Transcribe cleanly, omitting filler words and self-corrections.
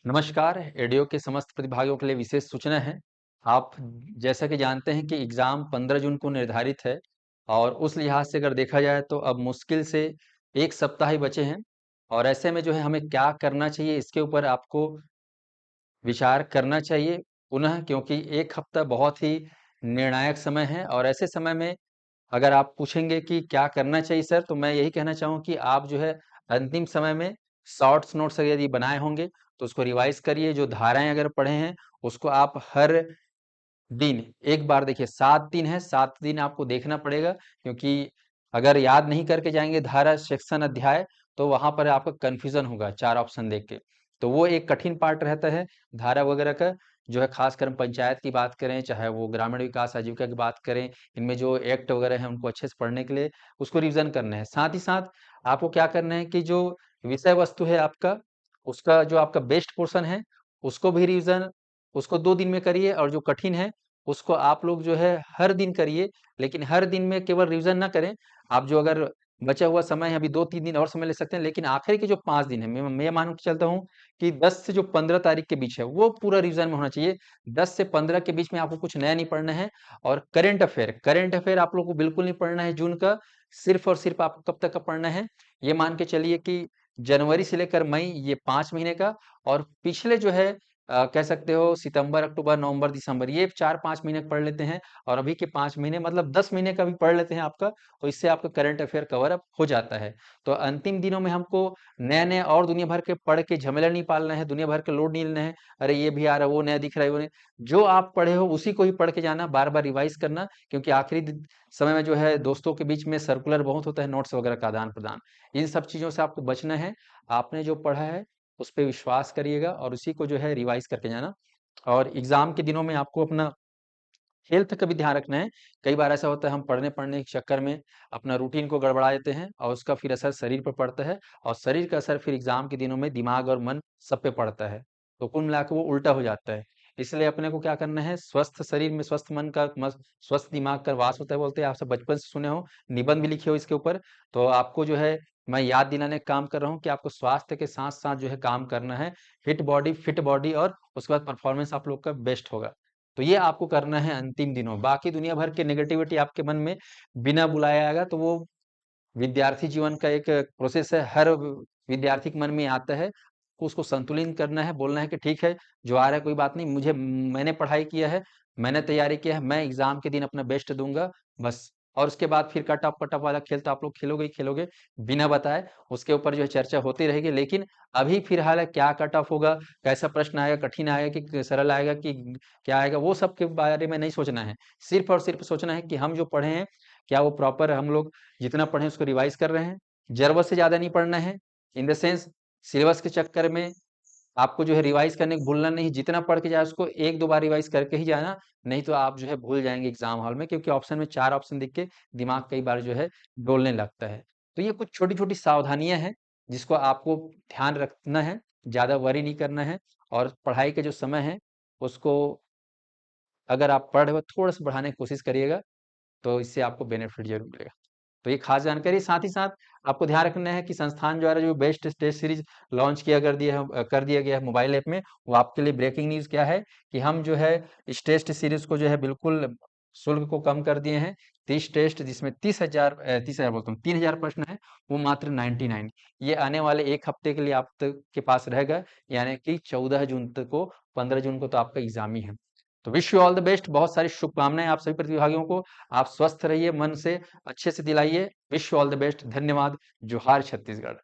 नमस्कार, एडियो के समस्त प्रतिभागियों के लिए विशेष सूचना है। आप जैसा कि जानते हैं कि एग्ज़ाम 15 जून को निर्धारित है और उस लिहाज से अगर देखा जाए तो अब मुश्किल से 1 सप्ताह ही बचे हैं और ऐसे में जो है हमें क्या करना चाहिए इसके ऊपर आपको विचार करना चाहिए पुनः क्योंकि 1 हफ्ता बहुत ही निर्णायक समय है और ऐसे समय में अगर आप पूछेंगे कि क्या करना चाहिए सर, तो मैं यही कहना चाहूँ कि आप जो है अंतिम समय में शॉर्ट्स नोट्स अगर यदि बनाए होंगे, तो उसको रिवाइज़ करिए। जो धाराएँ अगर पढ़े हैं, उसको आप हर दिन एक बार देखिए 7 दिन है, 7 दिन आपको देखना पड़ेगा क्योंकि अगर याद नहीं करके जाएँगे धारा, सेक्शन, अध्याय, तो वहाँ पर आपका कन्फ्यूज़न होगा 4 ऑप्शन देख के। तो वो एक कठिन पार्ट रहता है धारा वगैरह का, जो है ख़ासकर हम पंचायत की बात करें, चाहे वो ग्रामीण विकास आजीविका की बात करें, इनमें जो एक्ट वगैरह हैं उनको अच्छे से पढ़ने के लिए उसको रिवीज़न करना है। साथ ही साथ आपको क्या करना है कि जो विषय वस्तु है आपका, उसका जो आपका बेस्ट पोर्शन है, उसको भी रिवीज़न उसको 2 दिन में करिए और जो कठिन है उसको आप लोग जो है हर दिन करिए, लेकिन हर दिन में केवल रिवीजन ना करें। आप जो अगर बचा हुआ समय है, अभी 2-3 दिन और समय ले सकते हैं, लेकिन आखिर के जो 5 दिन है, मैं मान के चलता हूँ कि 10 से जो 15 तारीख के बीच है, वो पूरा रिवीजन में होना चाहिए। 10 से 15 के बीच में आपको कुछ नया नहीं पढ़ना है और करंट अफेयर आप लोग को बिल्कुल नहीं पढ़ना है जून का, सिर्फ़ और सिर्फ़ आपको कब तक का पढ़ना है, ये मान के चलिए कि जनवरी से लेकर मई ये 5 महीने का और पिछले जो है कह सकते हो सितंबर, अक्टूबर, नवंबर, दिसंबर ये 4-5 महीने पढ़ लेते हैं और अभी के 5 महीने मतलब 10 महीने का भी पढ़ लेते हैं आपका, तो इससे आपका करंट अफेयर कवर अप हो जाता है। तो अंतिम दिनों में हमको नए-नए और दुनिया भर के पढ़ के झमेला नहीं पालना है, दुनिया भर के लोड नहीं लेना है, अरे ये भी आ रहा है, वो नया दिख रहा है, वो नया जो आप पढ़े हो उसी को ही पढ़ के जाना, बार-बार रिवाइज़ करना क्योंकि आखिरी समय में जो है दोस्तों के बीच में सर्कुलर बहुत होता है, नोट्स वगैरह का आदान-प्रदान। इन सब चीज़ों से आपको बचना है, आपने जो पढ़ा है उस पे विश्वास करिएगा और उसी को जो है रिवाइज़ करके जाना और एग्ज़ाम के दिनों में आपको अपना हेल्थ का भी ध्यान रखना है। कई बार ऐसा होता है हम पढ़ने-पढ़ने के चक्कर में अपना रूटीन को गड़बड़ा देते हैं और उसका फिर असर शरीर पर पड़ता है और शरीर का असर फिर एग्ज़ाम के दिनों में दिमाग और मन सब पे पड़ता है। तो कुल मिला के वो उल्टा हो जाता है। इसलिए अपने को क्या करना है स्वस्थ शरीर में स्वस्थ मन का स्वस्थ दिमाग का वास होता है बोलते हैं, आप सब बचपन से सुने हो, निबंध भी लिखे हो इसके ऊपर। तो आपको जो है मैं याद दिलाने का काम कर रहा हूँ कि आपको स्वास्थ्य के साथ-साथ जो है काम करना है। फिट बॉडी और उसके बाद परफॉर्मेंस आप लोग का बेस्ट होगा। तो ये आपको करना है अंतिम दिनों। बाकी दुनिया भर के नेगेटिविटी आपके मन में बिना बुलाए आएगा तो वो विद्यार्थी जीवन का एक प्रोसेस है। हर विद्यार्थी के मन में आता है। उसको संतुलित करना है, बोलना है कि ठीक है, जो आ रहा है कोई बात नहीं, मैंने पढ़ाई किया है, मैंने तैयारी किया है, मैं एग्ज़ाम के दिन अपना बेस्ट दूँगा, बस। और उसके बाद फिर कट ऑफ वाला खेल तो आप लोग खेलोगे ही खेलोगे, बिना बताए। उसके ऊपर जो है चर्चा होती रहेगी, लेकिन अभी फिलहाल है क्या कट ऑफ होगा, कैसा प्रश्न आएगा, कठिन आएगा कि सरल आएगा कि क्या आएगा, वो सब के बारे में नहीं सोचना है। सिर्फ़ और सिर्फ़ सोचना है कि हम जो पढ़े हैं, क्या वो प्रॉपर हम लोग जितना पढ़े उसको रिवाइज़ कर रहे हैं। ज़रूरत से ज़्यादा नहीं पढ़ना है। इन द सेंस सिलेबस के चक्कर में आपको जो है रिवाइज़ करने को भूलना नहीं, जितना पढ़ के जाए उसको 1-2 बार रिवाइज़ करके ही जाना, नहीं तो आप जो है भूल जाएँगे एग्ज़ाम हॉल में क्योंकि ऑप्शन में 4 ऑप्शन दिख के दिमाग कई बार जो है डोलने लगता है। तो ये कुछ छोटी-छोटी सावधानियाँ हैं, जिसको आपको ध्यान रखना है, ज़्यादा वरी नहीं करना है और पढ़ाई का जो समय है, उसको अगर आप पढ़ रहे हो थोड़ा-सा बढ़ाने की कोशिश करिएगा, तो इससे आपको बेनिफिट ज़रूर मिलेगा। तो ये खास जानकारी साथ ही साथ आपको ध्यान रखना है कि संस्थान द्वारा जो बेस्ट टेस्ट सीरीज लॉन्च कर दिया गया है मोबाइल ऐप में, वो आपके लिए ब्रेकिंग न्यूज़ क्या है कि हम जो है इस टेस्ट सीरीज को जो है बिल्कुल शुल्क को कम कर दिए हैं। 30 टेस्ट जिसमें 30,000 बोलता हूँ 3,000 प्रश्न है, वो मात्र 99। ये आने वाले 1 हफ्ते के लिए आप तक के पास रहेगा, यानी कि 14 जून तक को 15 जून को तो आपका एग्ज़ाम ही है। तो wish you all the best, बहुत सारी शुभकामनाएँ आप सभी प्रतिभागियों को। आप स्वस्थ रहिए मन से, अच्छे से दिलाइए। Wish you all the best. धन्यवाद। जोहार छत्तीसगढ़।